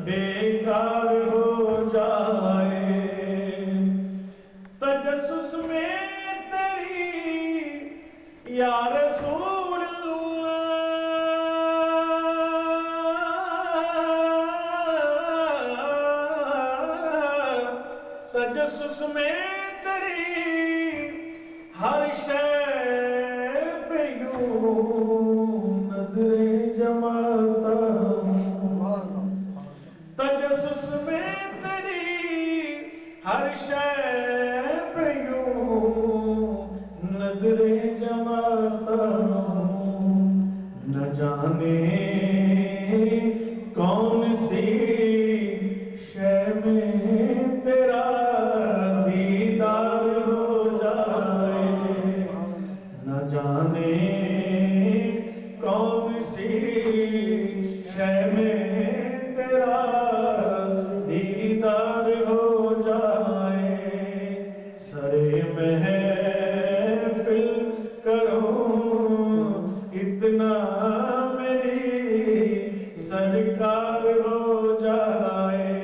بیکار ہو جائے، تجسس میں تیری یا رسول اللہ، تجسس میں تیری ہر شے پہ یوں نظریں جماتا ہوں، تجسس میں تیری ہر شے پہ یوں نظریں جماتا ہوں، نہ جانے کون سی شے میں تیرا دیدار ہو جائے، نہ جانے کون سی شے میں تیرا دیدار ہو جائے، سرے محفل کروں اتنا میری سرکار ہو جائے،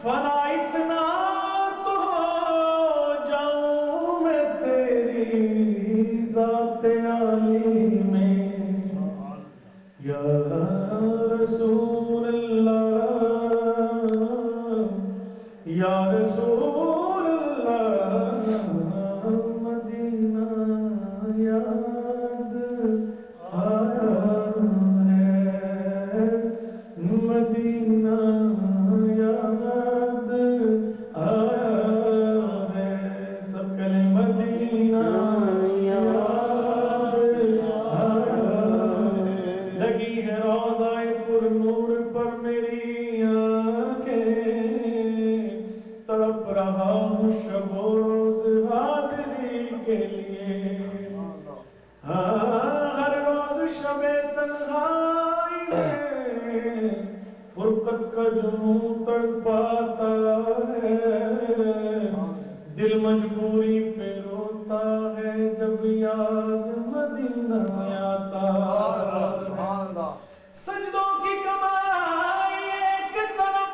فنا اتنا تو ہو جاؤں میں تیری ذات عالی میں، یا رسول اللہ یا رسول اللہ، مدینہ یاد آیا ہے، مدینہ یاد آیا ہے، سب کہلیں مدینہ یاد آیا ہے، لگی ہے روضہ پر نور پر میری آنکھیں، تڑپ رہا ہوں شب و روز حاضری کے لیے، ہر روز شب تنہائی میں فرقت کا جنون تڑپاتا ہے، دل مجبوری پہ روتا ہے جب یاد مدینہ آتا، سجدوں کی کمائی ایک طرف،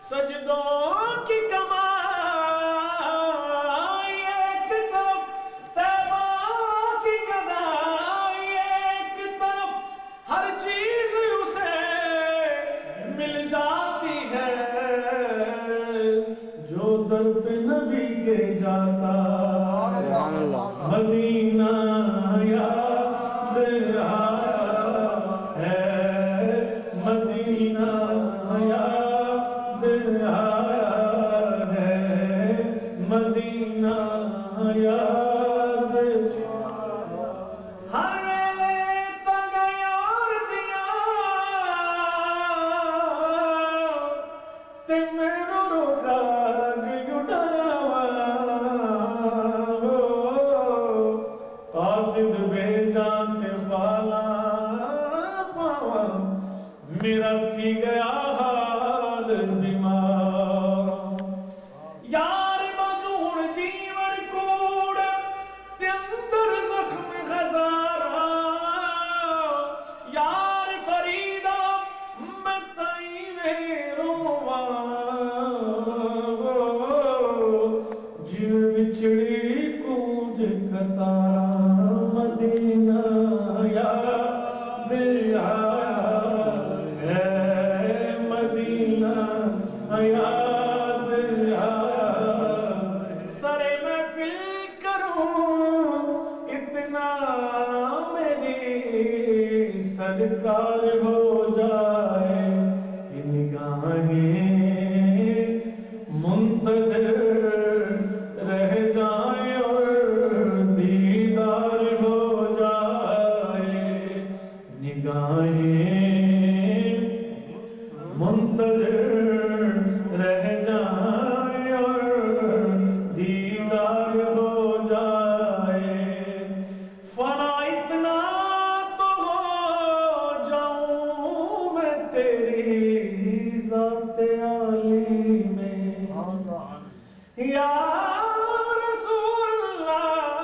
سجدوں کی کمائی ایک طرف، طیبہ کی گدائی ایک طرف، ہر چیز اسے مل جاتی ہے جو در پہ نبی کے جاتا، مدینہ یاد آیا ہے، مدینہ یاد آیا ہے، مدینہ یاد ہر ویلے تگیا اور دیا تے میرو روکا قاصد بے جان تے والا پاوا، میرا تھی گیا حال بیمار، یار مجھوڑ جیور کوڑ تے اندر زخم خزارا، یار فریدہ میں تائی میں روا، جیو بچڑی کونج کتارا، مدینہ یاد آیا ہے، مدینہ یاد آیا، سرے محفل کروں اتنا میری سرکار ہو جائے، کہ نگاہیں منتظر رہ جائیں اور دیدار ہو جائے، نگاہیں منتظر رہ جائیں اور دیدار ہو جائے، فنا اتنا تو ہو جاؤں میں تیری ذات عالی میں، یا رسول اللہ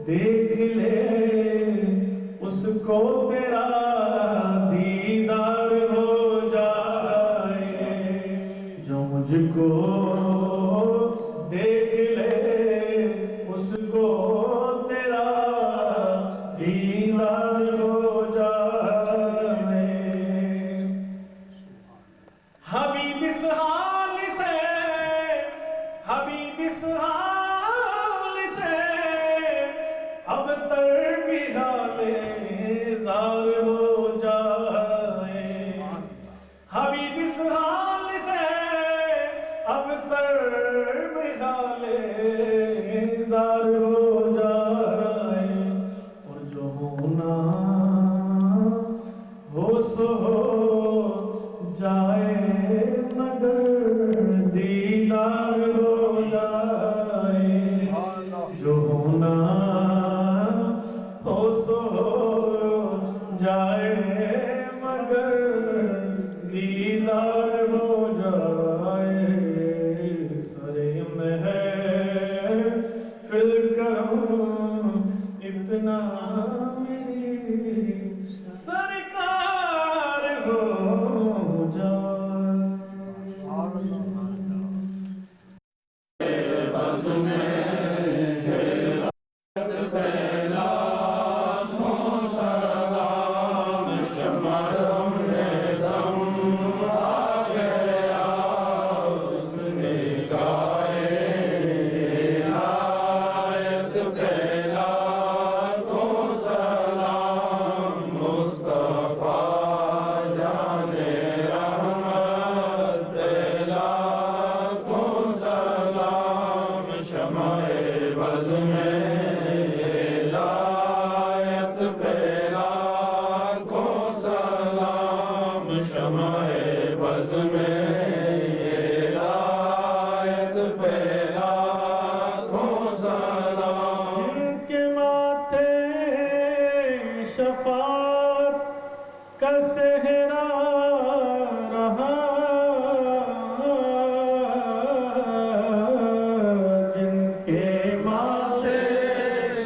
دیکھ لے اس کو تیرا دیدار ہو جائے، جو مجھ کو دیکھ لے اس کو تیرا دیدار ہو جائے۔ حبیب اس حال سے، حبیب اس حال سے اب تر بھی حال زار ہو جائے، حبیب اس حال سے اب تر بھی حال زار ہو جائے، اور جو ہونا ہو سو ہو جائے مگر دیدار ہو جائے، جو ہونا ہو سو ہو جائے مگر دیدار ہو جائے، سرے میں ہے پھر کروں اتنا میری سرکار ہو جائے۔ شفاعت کا صحرا رہا، جن کے ماتھے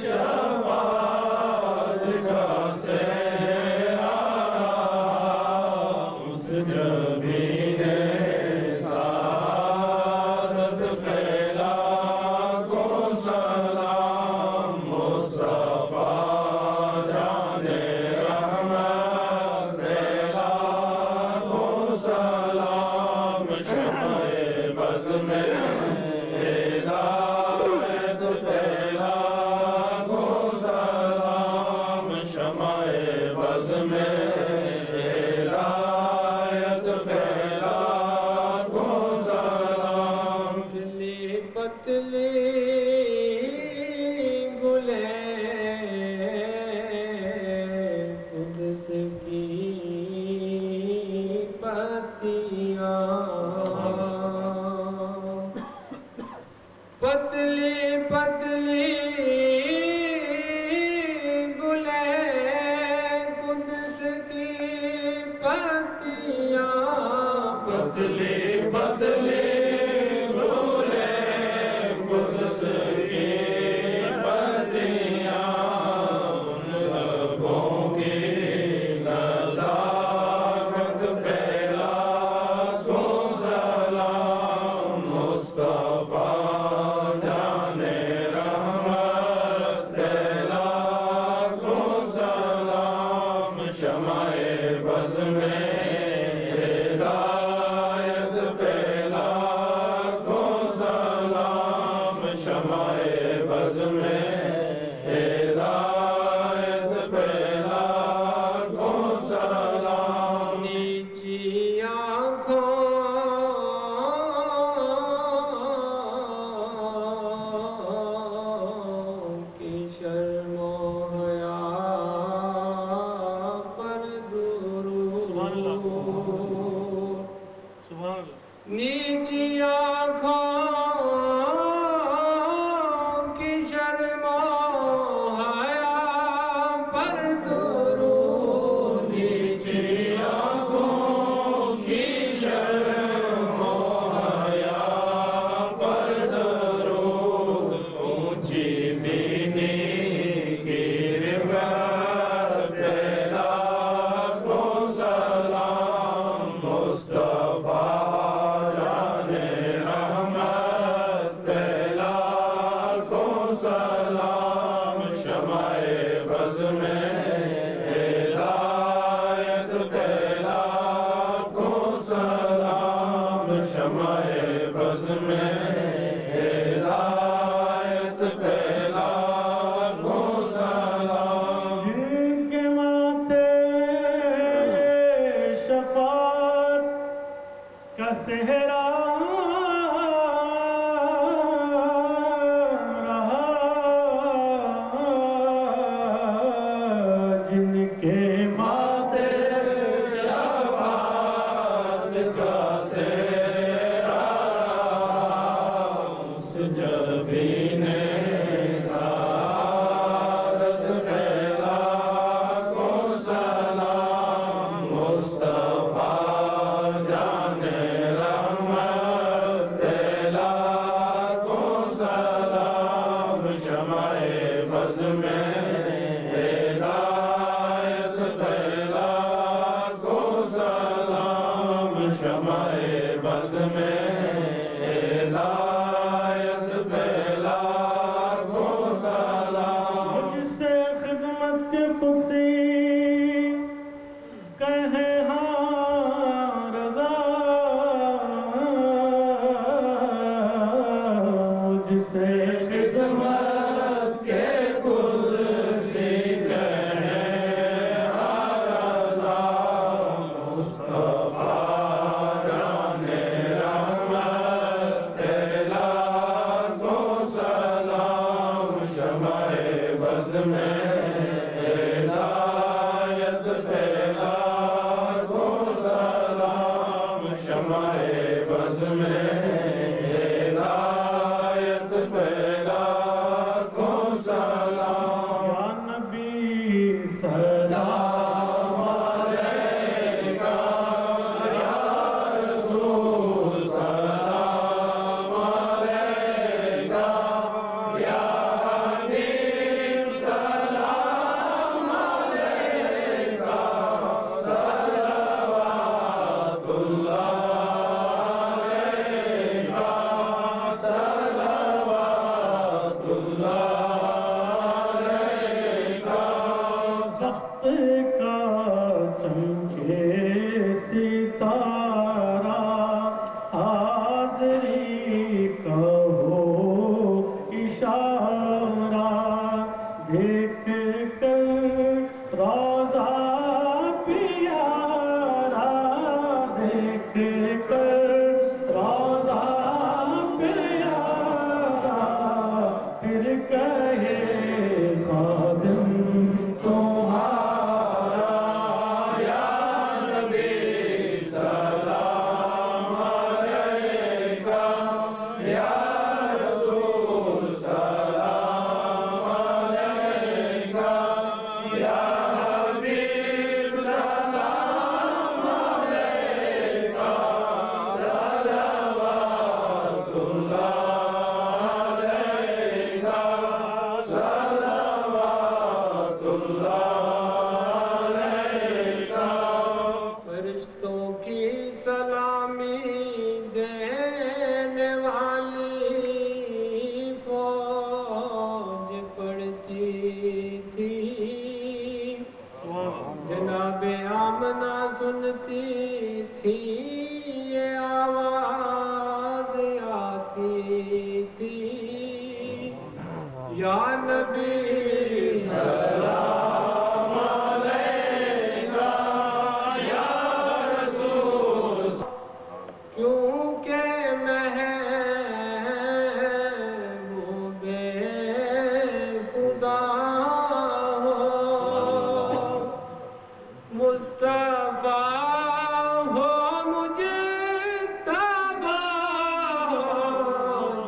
شفاعت کا صحرا رہا، اس جبی نے سعادت پہلا کو سلام مصطفیٰ پتلی پتلی گلے قدس کی پتیاں، پتلی پتلی گلے قدس کی پتیاں، ان لبوں کی نزاکت پہلا کو سلام مصطفیٰ نیچی آنکھوں سلام شمع بز میں ہدایت پہلا کو سلام شمع بز میں ہدایت پہلا کو سلام جن کے ماتھے شفاعت کا صحرا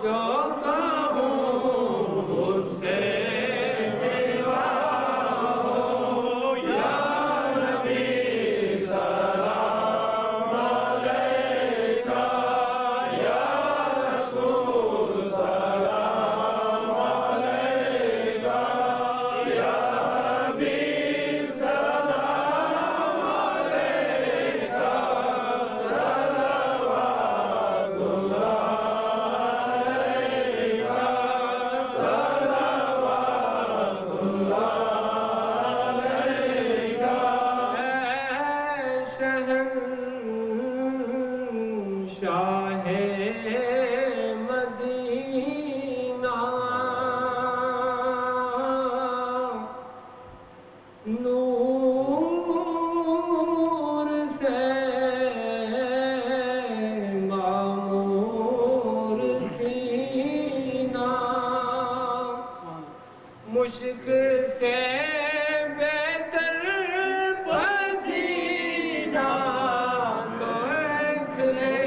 جو کہوں اس سے مشک سے بہتر پسینہ تو اکھلے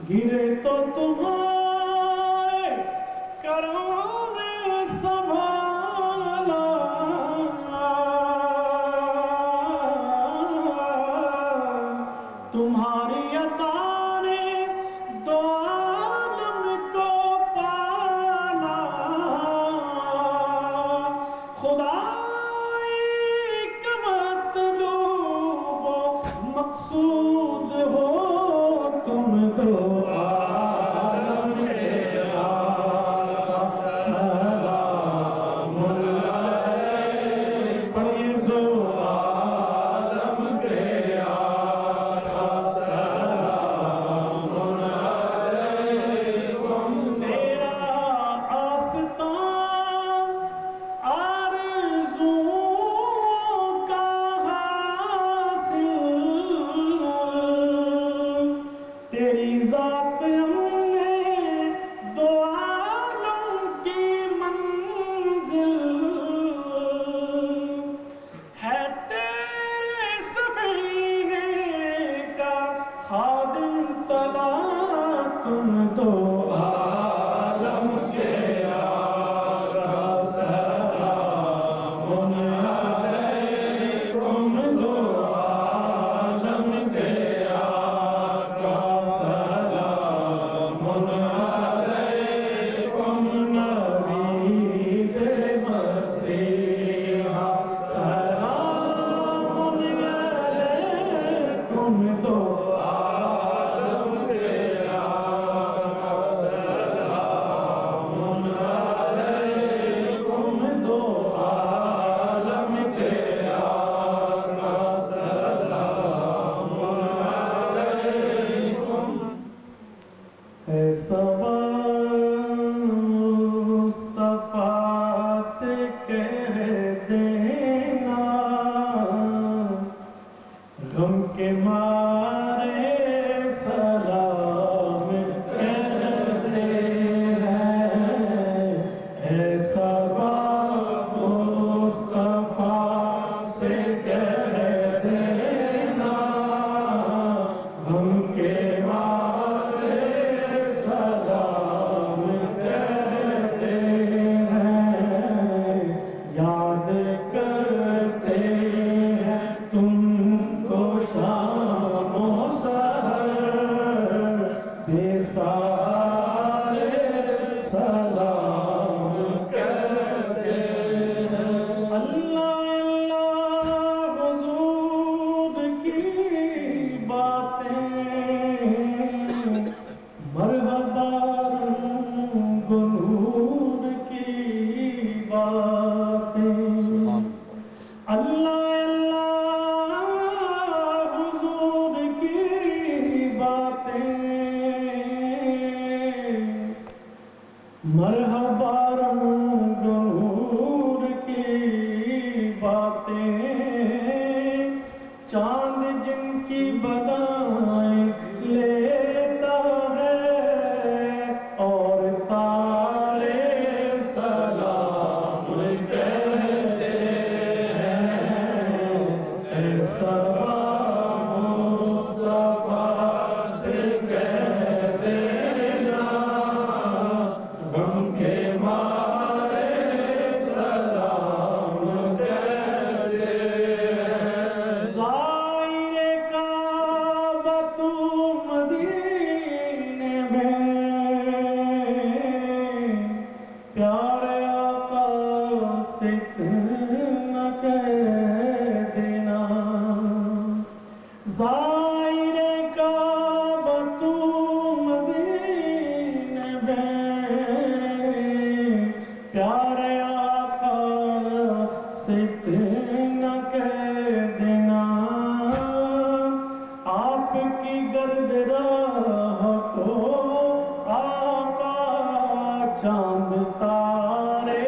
گرے تو تمہارے کروں میں سنبھالا تمہاری عطا نے دو عالم کو پالا خدائی کا مطلوب و مقصود ہو تم دو عالم کے آقا سلام علیکم دو عالم کے آقا سلام علیکم تیرا آستان آرزوؤں کا حاصل تیری ذات ہم نے دو عالم کی منزل ہے تیرے سفینے کا خادم تلا تم دو عالم کے آقا سلام علیکم دو عالم کے آقا سلام علیکم نبی مسیحا سلام علیکم دو عالم کے آقا سلام علیکم دو عالم کے آقا سلام علیکم اے سوال مصطفیٰ سے کہہ دینا غم کے مارے سلام کہتے ہیں اے سوال مصطفیٰ سے کہہ دینا غم کے مارے سلام کہتے ہیں یاد کرتے ہیں تم کو شام و سحر بے سارے سلام کہتے ہیں اللہ اللہ حضور کی باتیں مرحبا رنگ نور کی باتیں اللہ اللہ حضور کی باتیں مرحبا رنگ نور کی باتیں چاند جن کی بدائیں لیتا ہے اور تارے سلام کہتے ہیں اے سلام مصطفیٰ سے کہہ دینا غم کے مارے سلام کہتے ہیں زائر کعبہ تو مدینے میں پیارے آقا سے اتنا کہہ دینا زائر کعبہ تو مدینے میں پیارے آقا سے اتنا کہہ دینا آپ کی گرد راہ کو آقا چاند تارے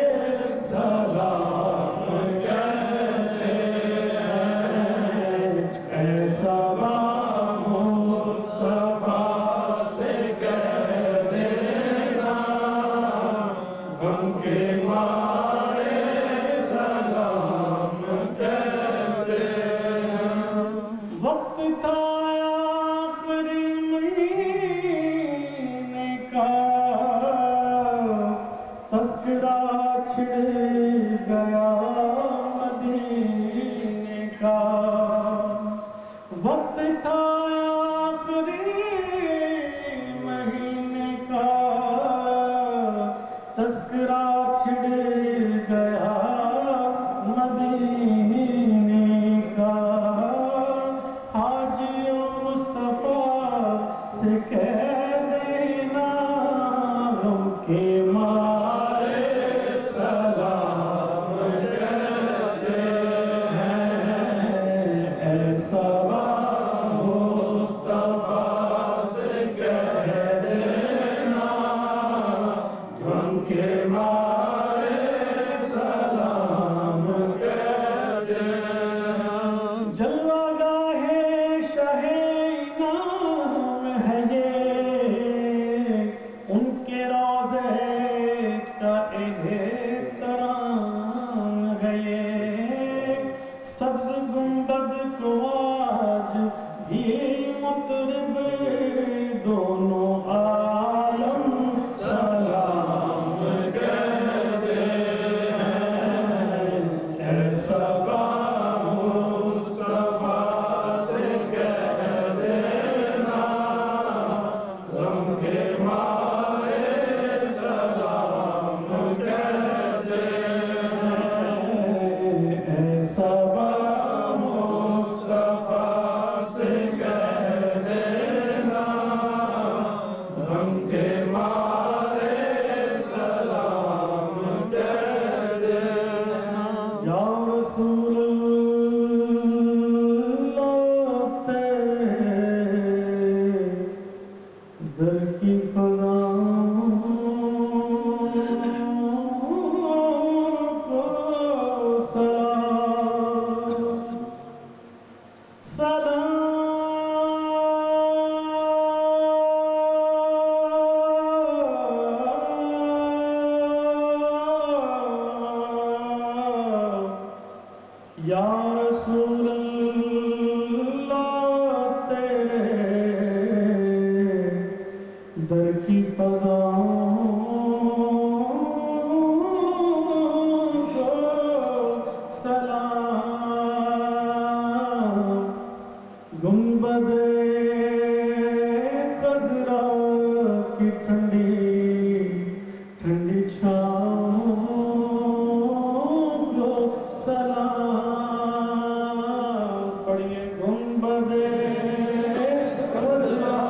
سلام کہتے ہیں اے سلام مصطفیٰ سے کہہ دینا غم کے مارے سلام کہتے ہیں وقت تھا آخری تذکرہ چھڑ گیا مدینے کا، وقت تھا آخری مہینے کا، تذکرہ چھڑ گیا مدینے کا، حاجیوں مصطفیٰ سے کہہ دینا غم کے مارے سلام کہتے ہیں، ایسا مصطفیٰ سے کہہ دینا غم کے مارے سلام کہتے ہیں، جلوہ گاہ شاہ انعام ہے یہ، ان کے روضے کا احترام ہے یہ، سبز گنبد کو آج بھی مطرب دونوں عالم سلام کہتے ہیں، ایسا مصطفیٰ سے کہہ دینا غم کے مارے سلام کہتے ہیں، ایسا مصطفیٰ سے کہہ دینا غم کے مارے سلام کہتے ہیں، یا رسول اللہ تیرے در کی فضاؤں کو سلام، یا رسول اللہ تیرے در کی فضاؤں کو سلام، گنبد خضرا کی ٹھنڈی ٹھنڈی چھاؤں کو سلام، پڑھیے گنبد خضرا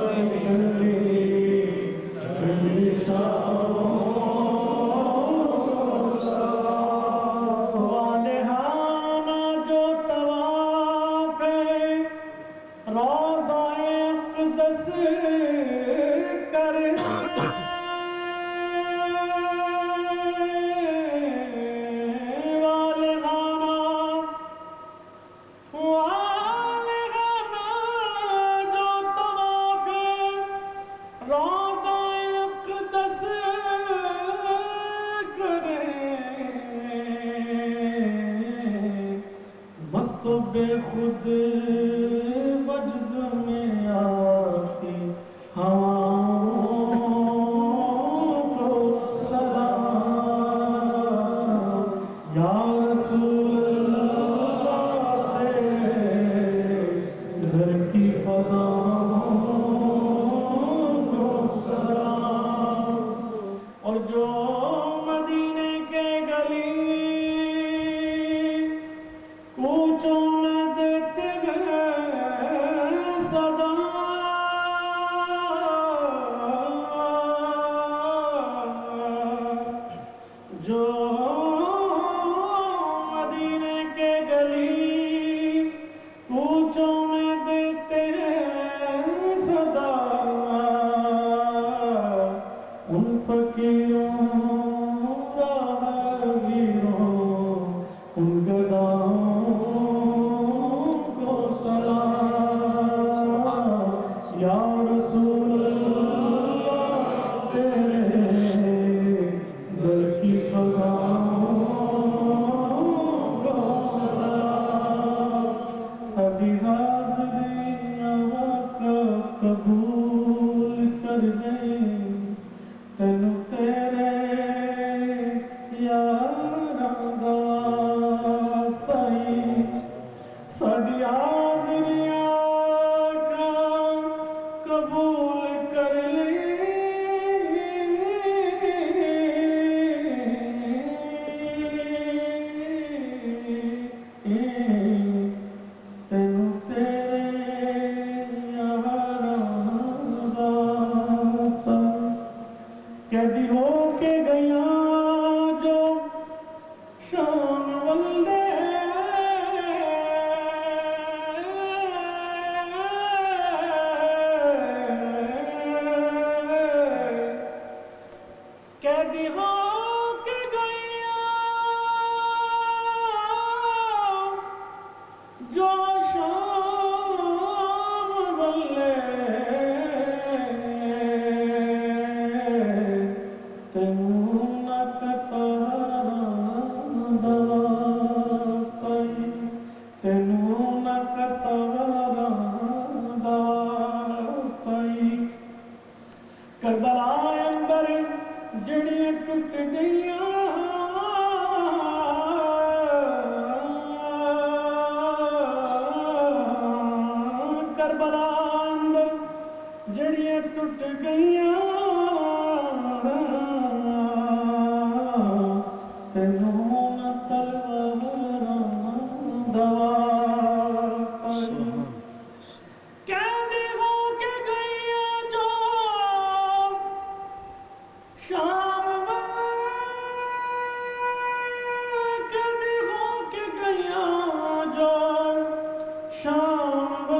کی ٹھنڈی ٹھنڈی چھاؤں کو سلام، والہانہ جو طواف روضہ اقدس کرتے والہانہ جو طواف روضہ اقدس کرے، مست و بے خود وجد میں آتی ہواؤں کو سلام، یا رسول اللہ تیرے گھر کی فضاؤں کو سلام، اور جو مدینے کے گلی کوچوں میں دیتے گئے کربلا اندر جڑیاں ٹوٹ گئیاں کربلا اندر جڑیاں ٹوٹ گئیاں تینوں نہ تلواراں دا واسطہ قیدی ہو کے گئیاں جو شام قیدی ہو کے گئیاں جو شام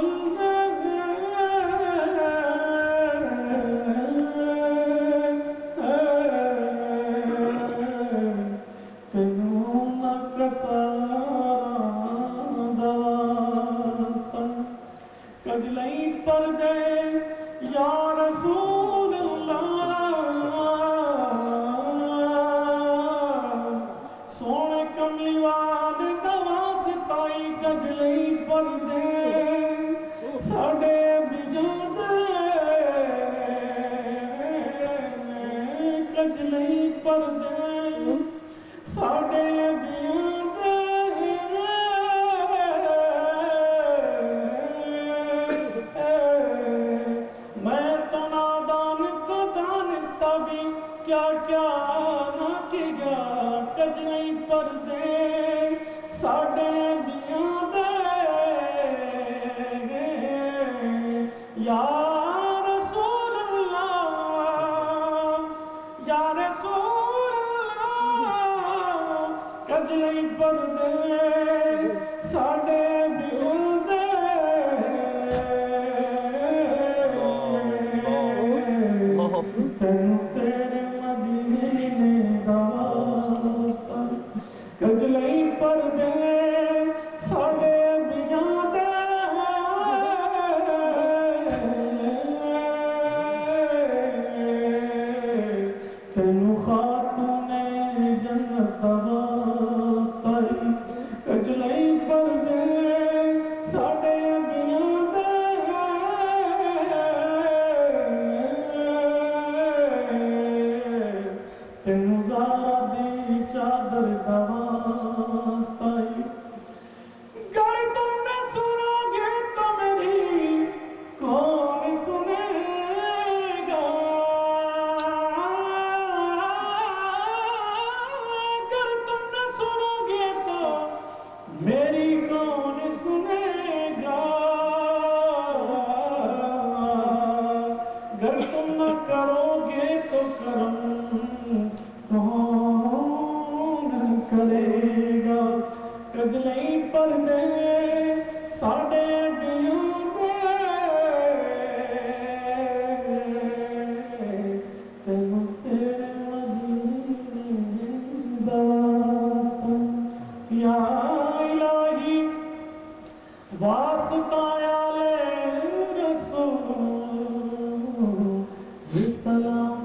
تینوں نہ کتاراں دا واسطہ کجلئی پردے یا رسول اللہ سونے کملی والے دا واسطائی کجلئی پردے ساڑے بجاندے کجلئی پردے ساڑے بجاندے میں تو نادان تو دانستہ بھی کیا کیا نہ کیا کجلئی پردے ساڑے بجاندے یا رسول اللہ یا رسول اللہ کجلئی پردے ساڑے بجاندے تینوں تیرے مدینے دا واسطہ کجلئی پردے ساڑے بجاندے تینوں خاتون جنت دا واسطہ کجلئی پردے ساڑے بجاندے تینوں زارا دی چادر دا واسطہ گر تم نے سنو گے تو میری کون سنے گا گر تم نے سنو گے تو میری کون سنے گا گر تم نہ کرو گے تو کرم کون کرے گا کجلئی پردے ساڑے بجاندے تینوں تیرے مدینے دا واسطہ یا الہی واسطہ آلے رسول بسلام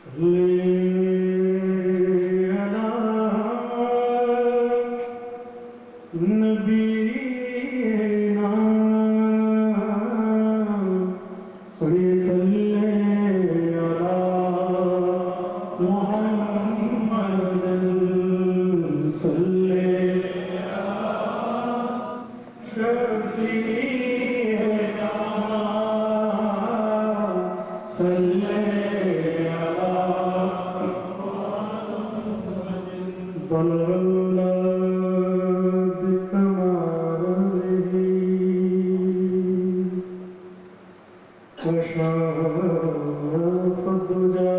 صلی اللہ بلغ الله بكماله وشرف الدجى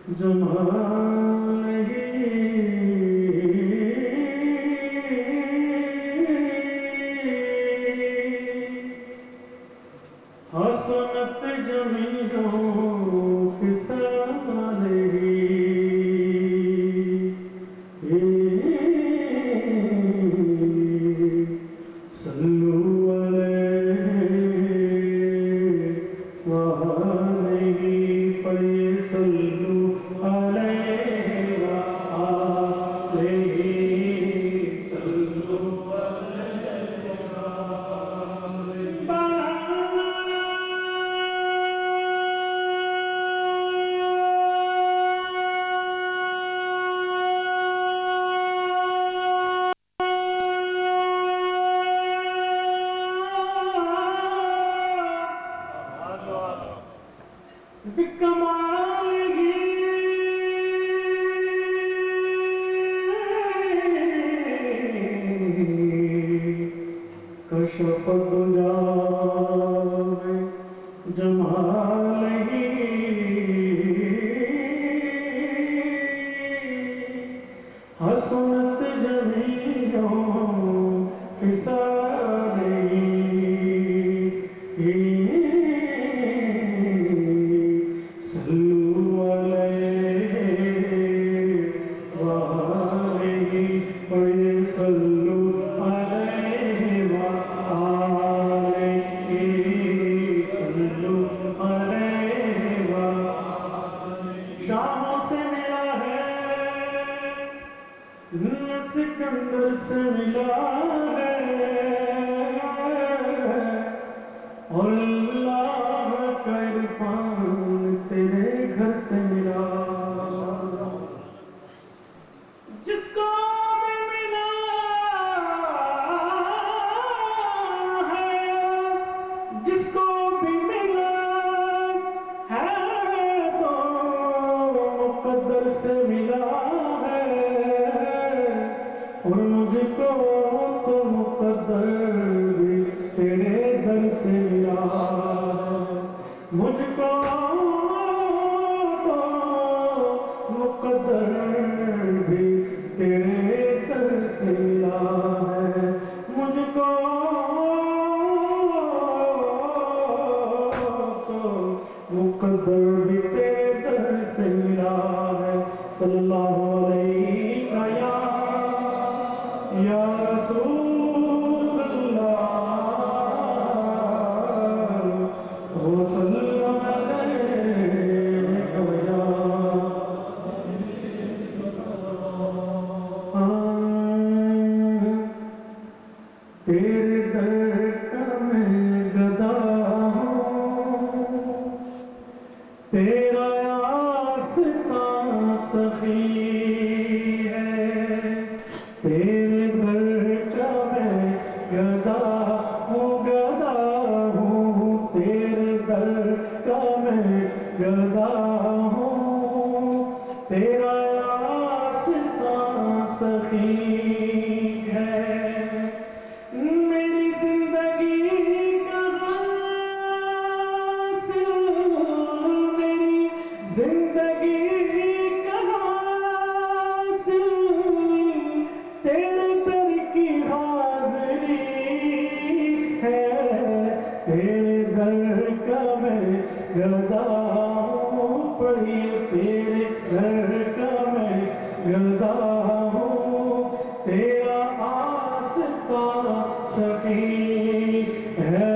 بجماله حسنت جميع خصاله صلوا عليه وآله فصلوا عليه وآله صلوا كشف الدجى بجماله حسنت جميع خصاله صلوا عليه وآله وصلوا عليه وآله صلوا عليه وآله شاموں سے ملا ہے سکندر سے ملا ہے اور اللہ کا عرفان تیرے گھر سے ملا جس کو بھی ملا ہے جس کو بھی ملا ہے تو مقدر سے ملا ہے اور مجھ کو تو مقدر بھی تیرے در سے ملا مجھ کو تو مقدر بھی تیرے در سے ملا ہے مجھ کو تو مقدر بھی تیرے در سے ملا ہے صلی اللہ علیہ یا رسول اللہ وسلم علیہ تیرے در کا میں گدا ہوں تیرا آستان سخی ہے تیرے در کا میں گدا ہوں تیرے در کا میں گدا ہوں تیرا آستان سخی ہے میری زندگی کا حاصل میری زندگی کا حاصل تیرے در کی حاضری ہے تیرے در کا میں گدا ہوں پڑھیے تیرے در کا میں گدا ہوں تیرا آستان سخی ہے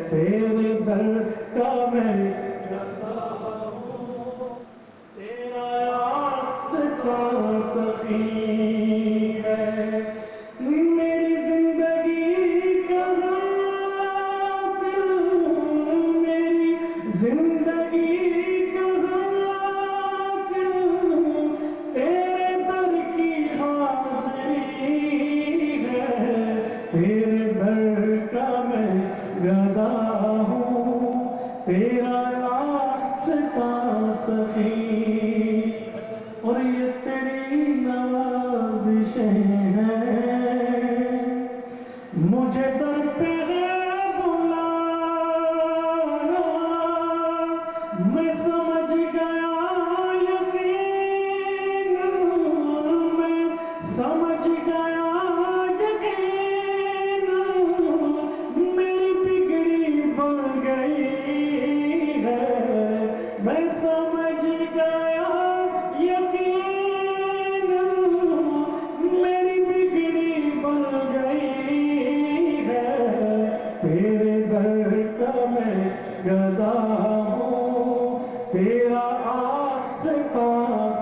تیرے در کا میں گدا ہوں تیرا آستان سخی ہے میری زندگی کا حاصل میری زندگی کا حاصل تیرے در کی حاضری ہے تیرے در کا میں گدا ہوں تیرا آستان سخی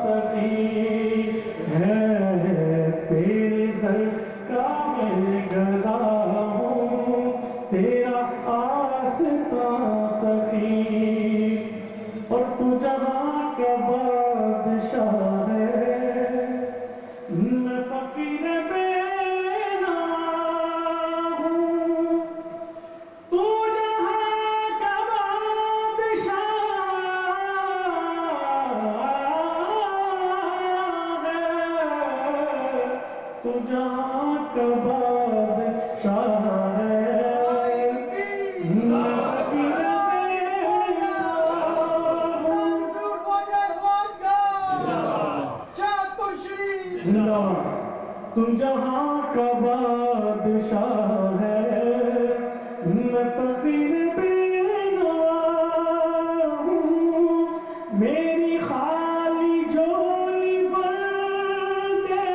سخی ہے تیرے در کا میں گدا ہوں تیرا آستاں سخی اور تو جہاں کا بادشاہ ہے میں فقیر بے نوا ہوں تو جہاں کا بادشاہ ہے تو جہاں کا بادشاہ ہے میں فقیر بے نوا ہوں تو جہاں کا بادشاہ ہے میں فقیر بے نوا ہوں میری خالی جھولی بھر دے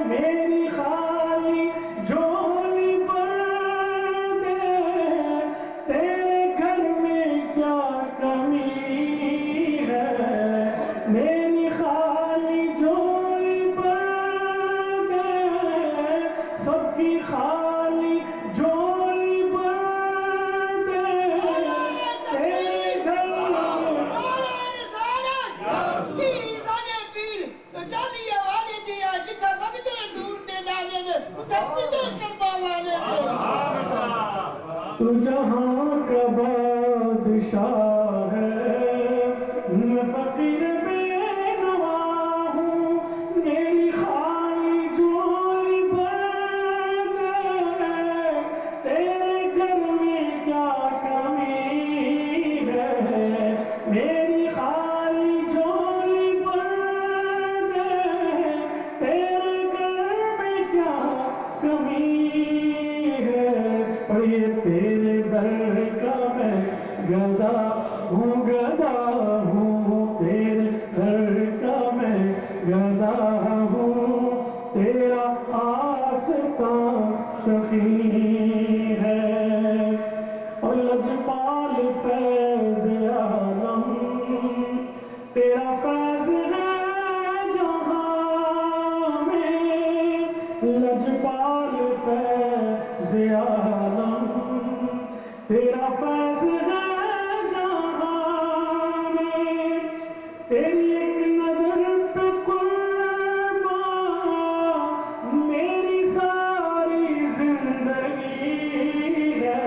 میری خالی جھولی بھر دے تیرے گھر میں کیا کمی ہے میری خالی جھولی بھر دے سب کی خالی جھولی بھر دے تیرے گھر تو جہاں کا بادشاہ ہے میں فقیر بے نوا ہوں میری خالی جھولی بھر دے تیرے گھر میں کیا کمی ہے میری خالی جھولی بھر دے تیرے گھر میں کیا کمی ہے اور یہ تیرے در کا میں گدا ہوں تیرے در کا میں گدا ہوں تیرا آستاں سخی ہے اور لجپال فیض عالم تیرا فیض ہے جہاں میں لجپال فیض عالم تیرا فیض ہے جہاں میں تیری ایک نظر پہ قربان میری ساری زندگی ہے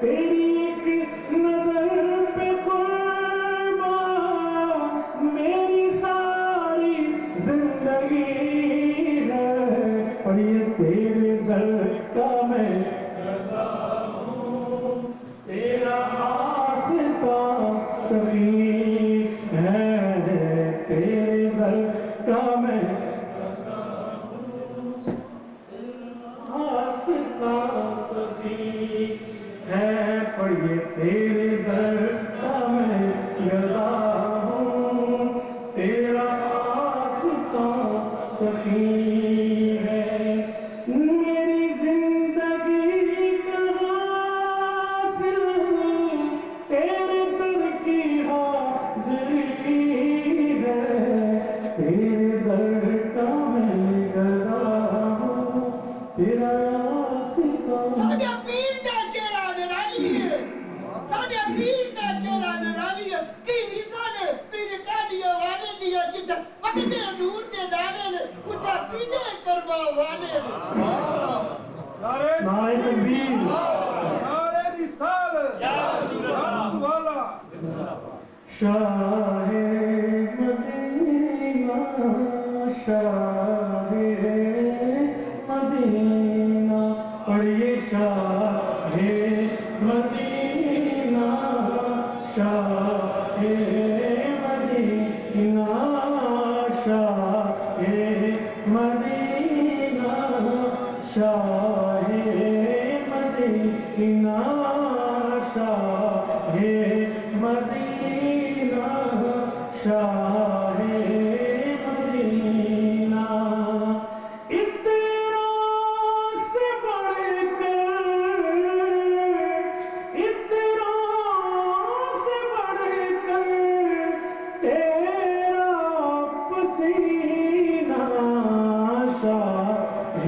تیری ایک نظر پہ قربان میری ساری زندگی ہے اور یہ تیرے در کا میں تیرا آستاں سخی ہے تیرے در کا میں آستاں سخی ہے پر یہ تیرے در کا میں گدا ہوں تیرا آستاں سخی ہے میری زندگی کا حاصل تیرے در کی حاضری ہے تیرے در کا میں گدا ہوں تیرا آستاں ساڈا پیر دا چہرہ نرالی ہے ساڈا پیر دا چہرہ نرالی ہے تیری سالے پیر کالی والے دیا جدہ وقت نور دے ڈالے نے اتا پیدے کروا والے نے نعرہ تکبیر نعرہ رسالت یا رسول اللہ شاہ مدینہ شاہ مدینہ پڑھیے شاہ مدینہ شاہ مدینہ شاہ مدینہ شاہ مدینہ شاہ مدینہ شاہ مدینہ اتنا سے بڑھ کر اتنا سے بڑھ کر تیرا پسینہ شاہ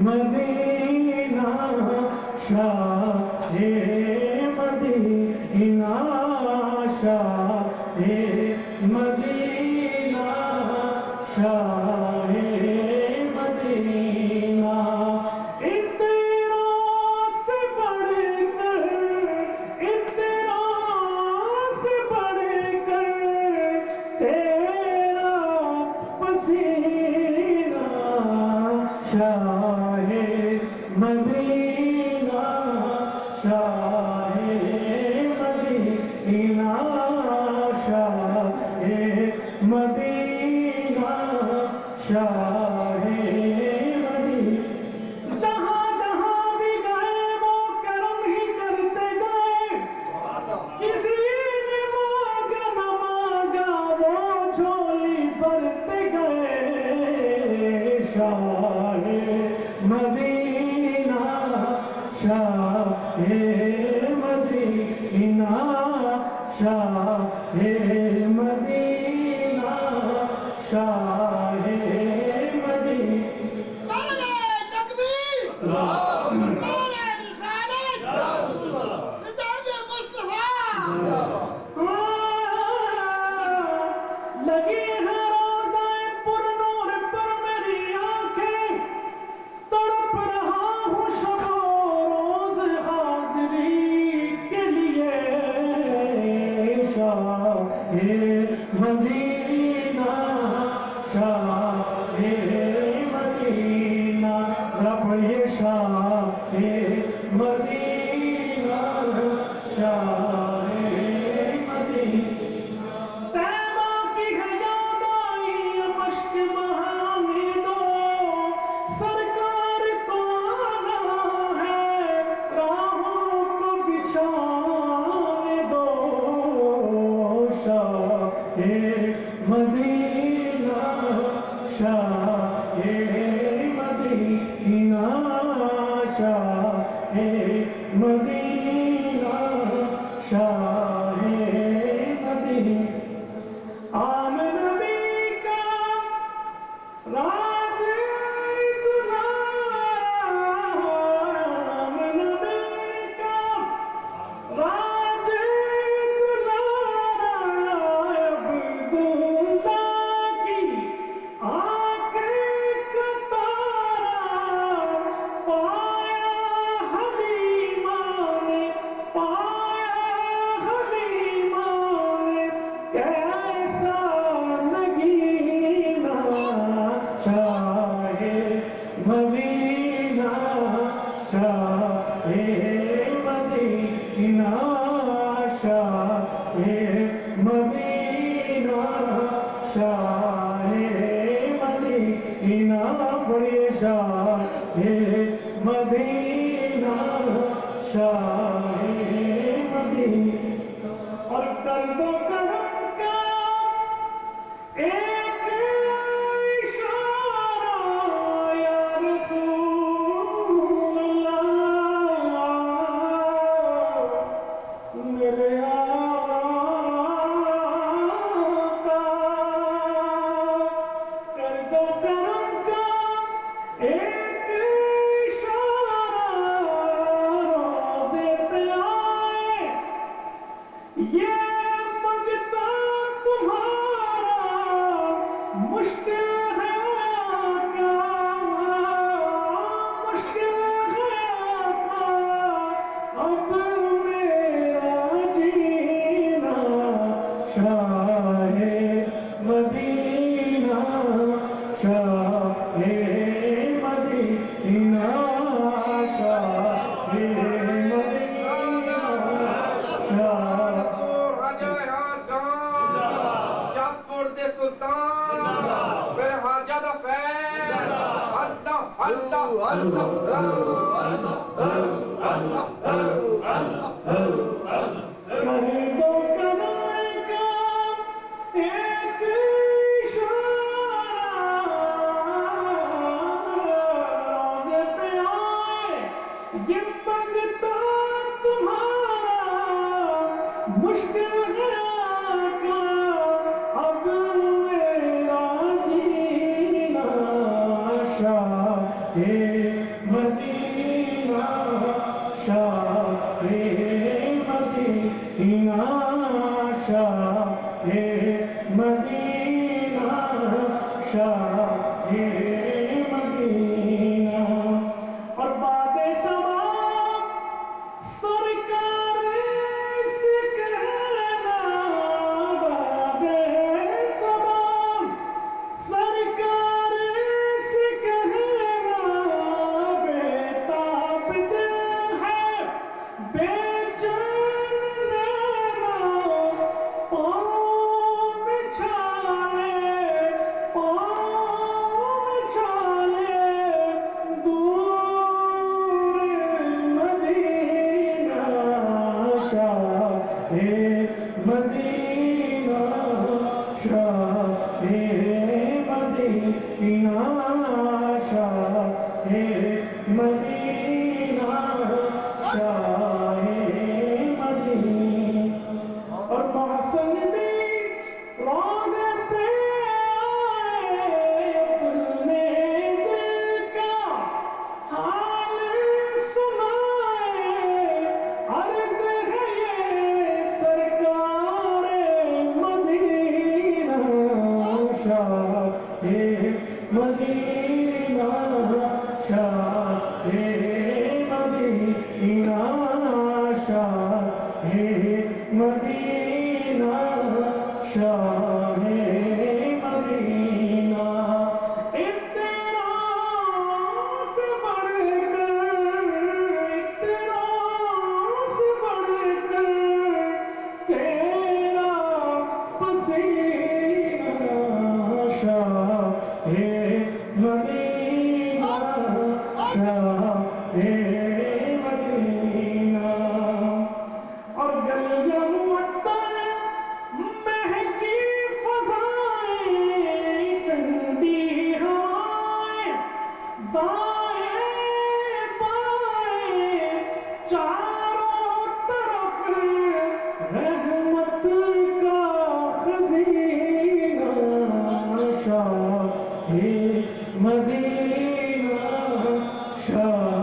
مدینہ شاہ مدینہ شاہ مدینہ شاہ مدینہ اتنا سے بڑھ کر اتنا سے بڑھ کر تیرا پسینہ شاہ مدینہ شاہ مدینہ شاہ مدینہ شاہ مدینہ جہاں جہاں بھی گئے وہ کرم ہی کرتے گئے کسی نے مانگا نہ مانگا وہ جھولی بھرتے گئے شاہ مدینہ شاہ مدینہ شاہ مدینہ شاہ مدینہ نعرہ تکبیر نعرہ رسالت نظام مصطفیٰ لگی ہے روزائے پر نور پر میری آنکھیں تڑپ رہا ہوں شب و روز حاضری کے لیے شاہ مدینہ شاہ مدینہ رب یہ شاہ مدینہ شاہ مدینہ تیمہ کی ہے یاد آئی مشک مہامی دو سرکار کو آنا ہے راہوں کو بچھانے دو شاہ مدینہ شاہ مدینہ شاہ مدینہ شاہ مدینہ عام نبی کا راج دلارا عام نبی کا راج دلارا عبداللہ کی آنکھیں کا تارا پایا حلیمہ نے کیسا نگینہ شاہ مدینہ شاہ مدینہ شاہ مدینہ شاہ مدینہ بڑے شاہ مدینہ شاہ مدینہ اور کر دو کرم کا ایک اشارہ یا رسول اللہ میرے آقا کر دو کرم کا ایک اشارہ روزے پہ آئے یہ منگتا تمہارا مشکل ہے آقا مشکل ہے آقا اب میرا جینا شاہ مدینہ شاہ مدینہ شاہ مدینہ مشکل ہے آقا اب میرا شاہ مدینہ اور باد سما سرکار سے کہنا باد سما سرکار سے کہنا بیتاب دل ہے بے چین لینا پاؤں بچھالے دور مدینہ شاہ مدینہ شاہ مدینہ شاہ مدینہ شاہ مدینہ اور محسن بھی روزے پہ آئے اپنے دل کا حال سنائے عرض ہے یہ سرکار مدینہ شاہ مدینہ شاہ مدینہ شاہ مدینہ شاہ مدینہ اتنا سے بڑھ کر تیرا پسینہ شاہ مدینہ شاہ مدینہ اور گلیاں معطر مہکی فضائیں ٹھنڈی ہوائیں دائیں بائیں چاروں طرف رحمت کا خزینہ شاہ مدینہ شاہ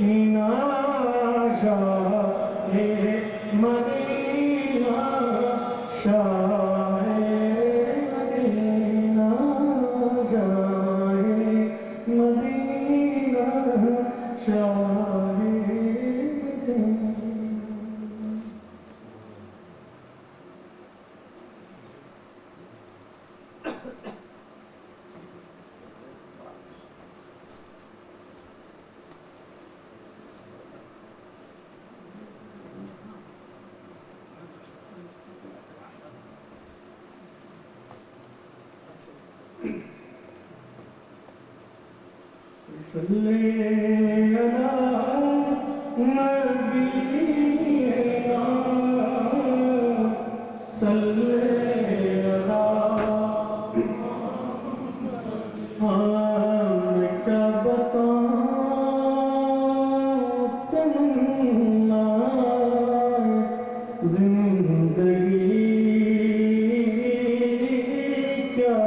مدینہ شاہ مدینہ شاہ مدینہ شاہ مدینہ شاہ صلی علی نبینا صلی علی ہم کیا بتاؤں تمنا زندگی کیا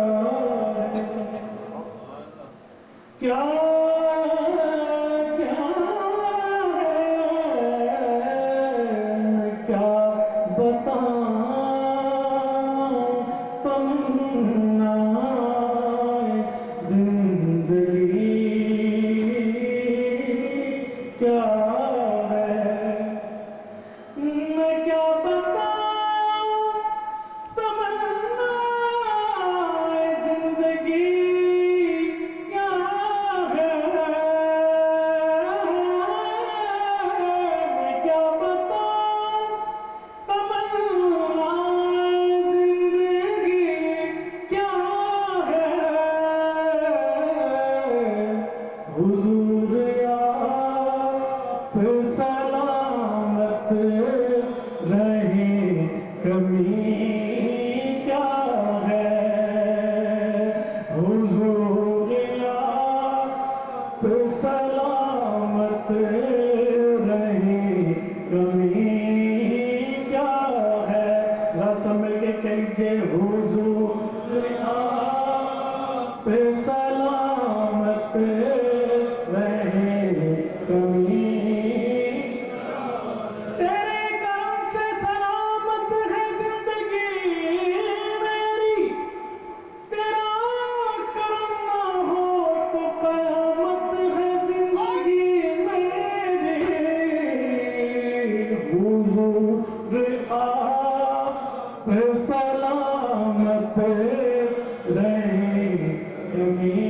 کیا سلامت رہے امین